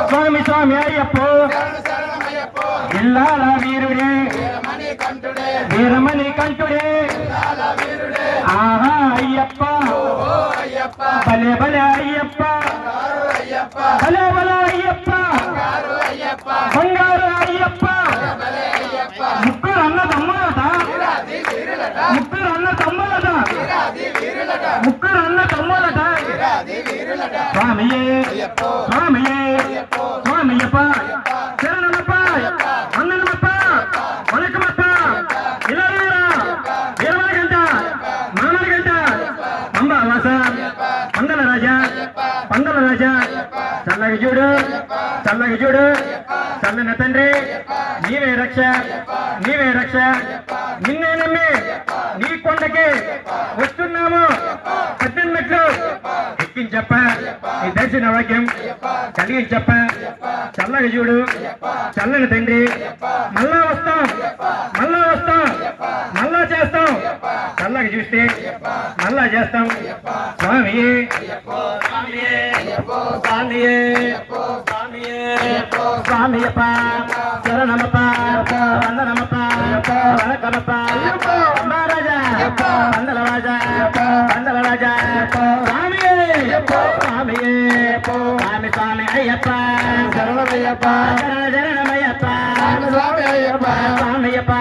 స్వామి స్వామి అయ్యప్పో ఇల్లాల వీరుడే వీరమణి కంఠుడే ఆహా అయ్యప్ప భలే భలే అయ్యప్ప భలే భలే అయ్యప్ప బంగారు అయ్యప్ప ముగ్గురు అన్న తమ్ములట ముగ్గురు అన్న తమ్ములట ముగ్గురు అన్న తమ్ములట స్వామియే స్వామియే స్వామియప్ప శరణమప్ప వందనమప్ప వణకమప్ప ఇలా ఇరవై గంట మామూలు గంట అంబావాస పందల రాజా పందల రాజా చల్లగా చూడు చల్లగా చూడు చల్లన తండ్రి నీవే రక్ష నీవే రక్ష నిన్నే నమ్మి నీ కొండకి వస్తున్నాము 18 మెట్లు ఎక్కించప్ప నీ దర్శన వాక్యం కలిగించప్ప చల్లగా చూడు చల్లని తండ్రి మళ్ళా వస్తాం మళ్ళా వస్తాం మళ్ళా చేస్తాం చల్లగా చూస్తే మళ్ళా చేస్తాం స్వామియే స్వామియే స్వామియే స్వామియప్ప శరణమప్ప వందనమప్ప వణకమప్ప మహారాజా వందల రాజా వందల రాజా స్వామియే స్వామియే స్వామి స్వామి అయ్యప్ప శరణమయ్యప్ప శరణమయ్యప్ప స్వామి అయ్యప్ప స్వామియప్ప